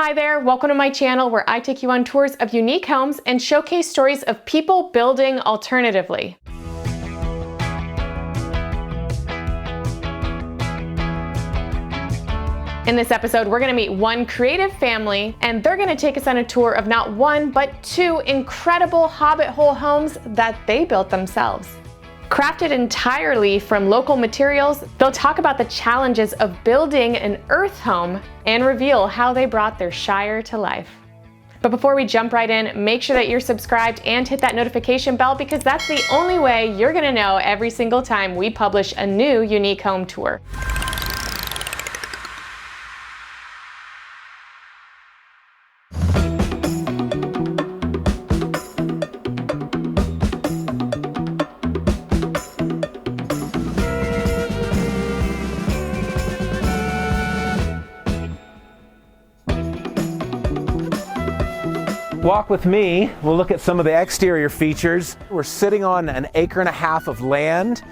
Hi there, welcome to my channel where I take you on tours of unique homes and showcase stories of people building alternatively. In this episode, we're gonna meet one creative family, and they're gonna take us on a tour of not one, but two incredible Hobbit hole homes that they built themselves. Crafted entirely from local materials, they'll talk about the challenges of building an earth home and reveal how they brought their Shire to life. But before we jump right in, make sure that you're subscribed and hit that notification bell because that's the only way you're gonna know every single time we publish a new unique home tour. Walk with me, we'll look at some of the exterior features. We're sitting on an 1.5 acres of land.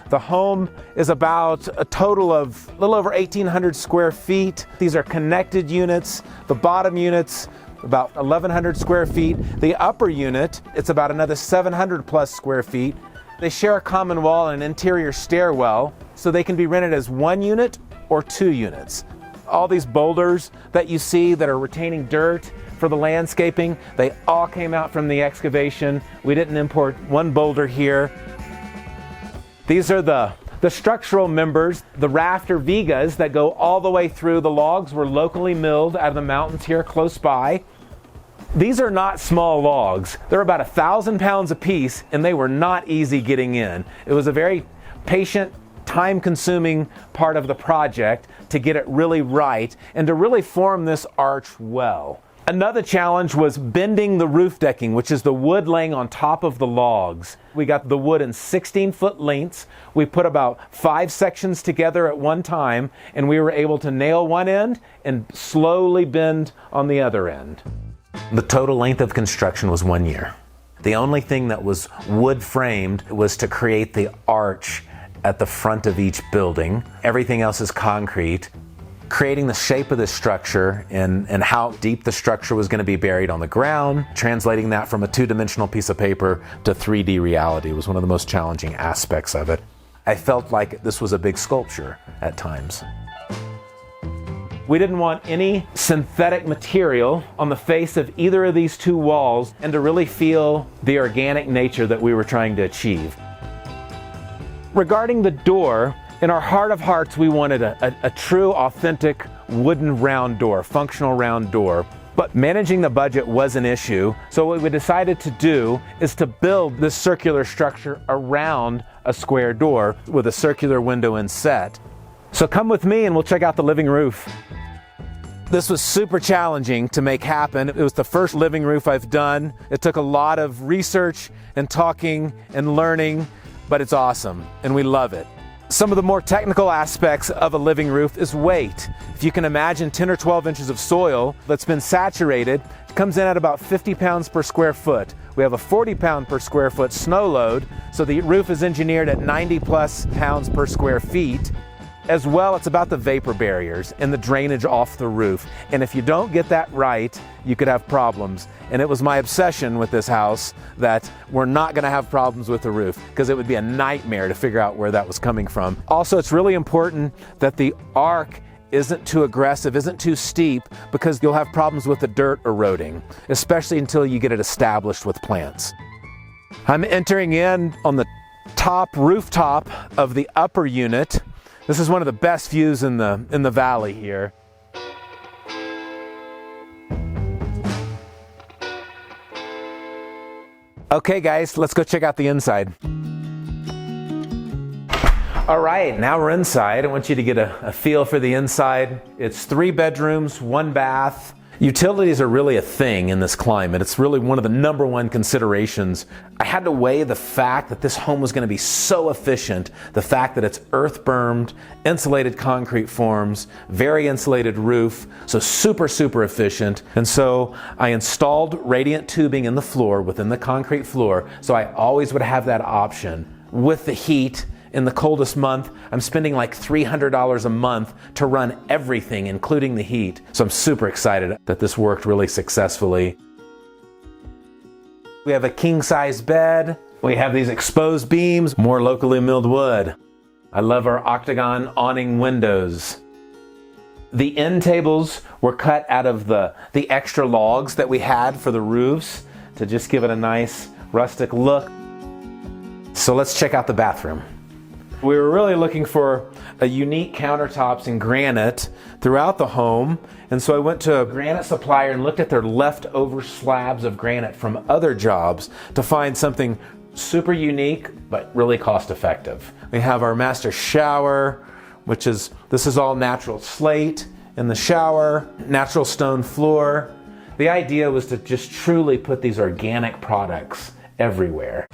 The home is about a total of a little over 1,800 square feet. These are connected units. The bottom unit's about 1,100 square feet. The upper unit, it's about another 700 plus square feet. They share a common wall and an interior stairwell, so they can be rented as one unit or two units. All these boulders that you see that are retaining dirt for the landscaping, they all came out from the excavation. We didn't import one boulder here. These are the structural members, the rafter vigas that go all the way through. The logs were locally milled out of the mountains here close by. These are not small logs. They're about 1,000 pounds a piece, and they were not easy getting in. It was a very patient, time-consuming part of the project to get it really right and to really form this arch well. Another challenge was bending the roof decking, which is the wood laying on top of the logs. We got the wood in 16-foot lengths. We put about 5 sections together at one time, and we were able to nail one end and slowly bend on the other end. The total length of construction was 1 year. The only thing that was wood framed was to create the arch at the front of each building. Everything else is concrete. Creating the shape of the structure and how deep the structure was going to be buried on the ground, translating that from a two-dimensional piece of paper to 3D reality was one of the most challenging aspects of it. I felt like this was a big sculpture at times. We didn't want any synthetic material on the face of either of these two walls and to really feel the organic nature that we were trying to achieve. Regarding the door, in our heart of hearts, we wanted a true, authentic wooden round door, functional round door. But managing the budget was an issue, so what we decided to do is to build this circular structure around a square door with a circular window inset. So come with me and we'll check out the living roof. This was super challenging to make happen. It was the first living roof I've done. It took a lot of research and talking and learning, but it's awesome and we love it. Some of the more technical aspects of a living roof is weight. If you can imagine 10 or 12 inches of soil that's been saturated, it comes in at about 50 pounds per square foot. We have a 40 pound per square foot snow load, so the roof is engineered at 90 plus pounds per square feet. As well, it's about the vapor barriers and the drainage off the roof. And if you don't get that right, you could have problems. And it was my obsession with this house that we're not gonna have problems with the roof because it would be a nightmare to figure out where that was coming from. Also, it's really important that the arc isn't too aggressive, isn't too steep, because you'll have problems with the dirt eroding, especially until you get it established with plants. I'm entering in on the top rooftop of the upper unit. This is one of the best views in the valley here. Okay guys, let's go check out the inside. All right, now we're inside. I want you to get a feel for the inside. It's 3 bedrooms, 1 bath. Utilities are really a thing in this climate. It's really one of the #1 considerations. I had to weigh the fact that this home was going to be so efficient, the fact that it's earth bermed, insulated concrete forms, very insulated roof, so super, super efficient. And so I installed radiant tubing in the floor within the concrete floor, so I always would have that option with the heat in the coldest month, I'm spending like $300 a month to run everything, including the heat. So I'm super excited that this worked really successfully. We have a king-size bed. We have these exposed beams, more locally milled wood. I love our octagon awning windows. The end tables were cut out of the extra logs that we had for the roofs to just give it a nice rustic look. So let's check out the bathroom. We were really looking for a unique countertops in granite throughout the home, and so I went to a granite supplier and looked at their leftover slabs of granite from other jobs to find something super unique but really cost effective. We have our master shower, this is all natural slate in the shower, natural stone floor. The idea was to just truly put these organic products everywhere.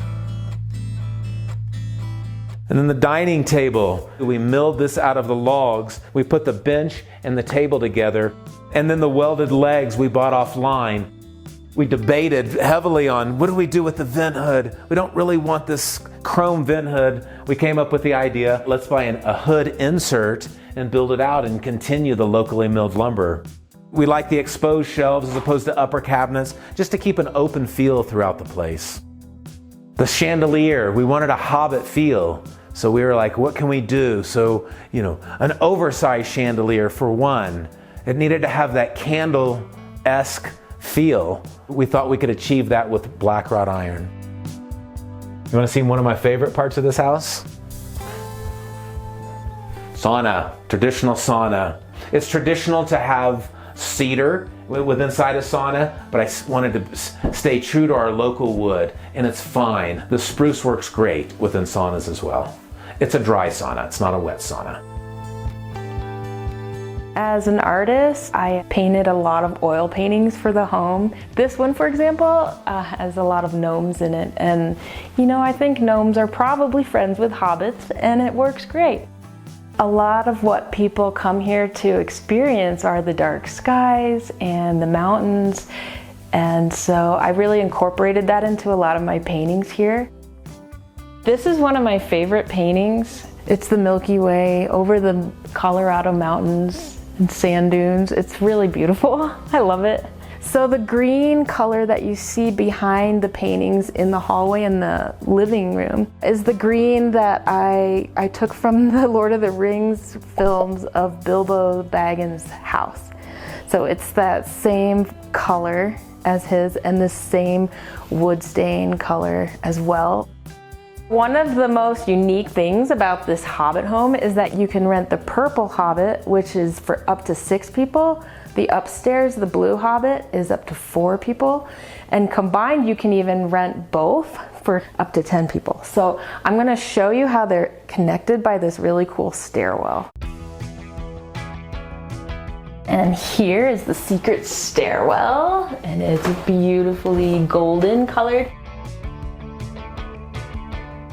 And then the dining table, we milled this out of the logs. We put the bench and the table together, and then the welded legs we bought offline. We debated heavily on what do we do with the vent hood? We don't really want this chrome vent hood. We came up with the idea, let's buy a hood insert and build it out and continue the locally milled lumber. We like the exposed shelves as opposed to upper cabinets, just to keep an open feel throughout the place. The chandelier, we wanted a hobbit feel. So we were like, what can we do? So, an oversized chandelier for one. It needed to have that candle-esque feel. We thought we could achieve that with black wrought iron. You want to see one of my favorite parts of this house? Sauna, traditional sauna. It's traditional to have cedar with inside a sauna, but I wanted to stay true to our local wood, and it's fine. The spruce works great within saunas as well. It's a dry sauna, it's not a wet sauna. As an artist, I painted a lot of oil paintings for the home. This one, for example, has a lot of gnomes in it. And, I think gnomes are probably friends with hobbits, and it works great. A lot of what people come here to experience are the dark skies and the mountains. And so I really incorporated that into a lot of my paintings here. This is one of my favorite paintings. It's the Milky Way over the Colorado mountains and sand dunes. It's really beautiful. I love it. So the green color that you see behind the paintings in the hallway in the living room is the green that I took from the Lord of the Rings films of Bilbo Baggins' house. So it's that same color as his and the same wood stain color as well. One of the most unique things about this Hobbit home is that you can rent the purple Hobbit, which is for up to 6 people. The upstairs, the blue Hobbit, is up to 4 people. And combined, you can even rent both for up to 10 people. So I'm gonna show you how they're connected by this really cool stairwell. And here is the secret stairwell, and it's beautifully golden colored.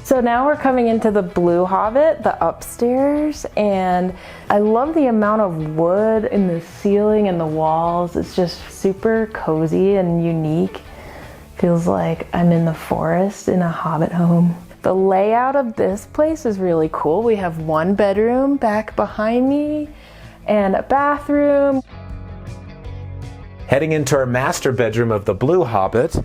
So now we're coming into the blue Hobbit, the upstairs, and I love the amount of wood in the ceiling and the walls. It's just super cozy and unique. Feels like I'm in the forest in a Hobbit home. The layout of this place is really cool. We have 1 bedroom back behind me and a bathroom. Heading into our master bedroom of the blue Hobbit,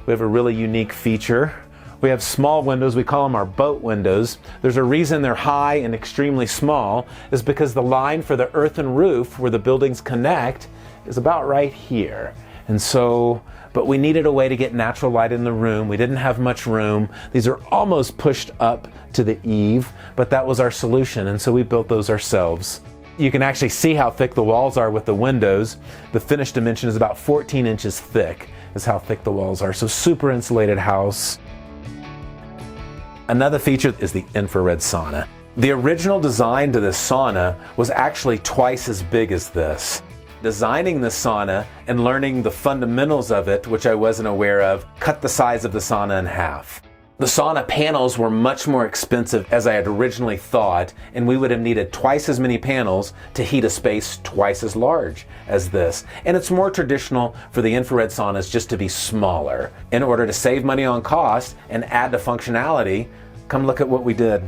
we have a really unique feature. We have small windows, we call them our boat windows. There's a reason they're high and extremely small, is because the line for the earthen roof where the buildings connect is about right here. And so, but we needed a way to get natural light in the room. We didn't have much room. These are almost pushed up to the eave, but that was our solution, and so we built those ourselves. You can actually see how thick the walls are with the windows. The finished dimension is about 14 inches thick, is how thick the walls are. So super insulated house. Another feature is the infrared sauna. The original design to this sauna was actually twice as big as this. Designing the sauna and learning the fundamentals of it, which I wasn't aware of, cut the size of the sauna in half. The sauna panels were much more expensive as I had originally thought, and we would have needed twice as many panels to heat a space twice as large as this. And it's more traditional for the infrared saunas just to be smaller. In order to save money on cost and add to functionality, come look at what we did.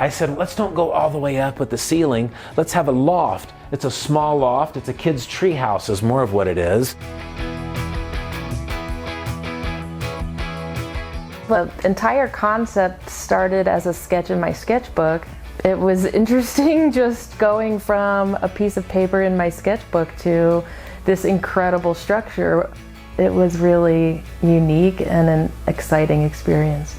I said, let's don't go all the way up with the ceiling. Let's have a loft. It's a small loft. It's a kid's tree house is more of what it is. The entire concept started as a sketch in my sketchbook. It was interesting just going from a piece of paper in my sketchbook to this incredible structure. It was really unique and an exciting experience.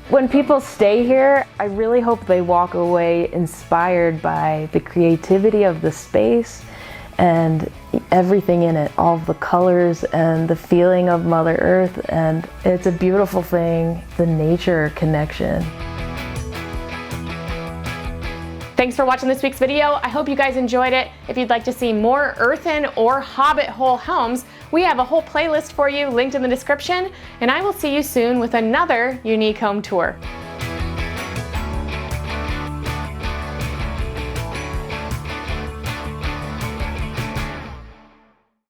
When people stay here, I really hope they walk away inspired by the creativity of the space and everything in it, all of the colors and the feeling of Mother Earth, and it's a beautiful thing, the nature connection. Thanks for watching this week's video. I hope you guys enjoyed it. If you'd like to see more earthen or hobbit hole homes, we have a whole playlist for you linked in the description, and I will see you soon with another unique home tour.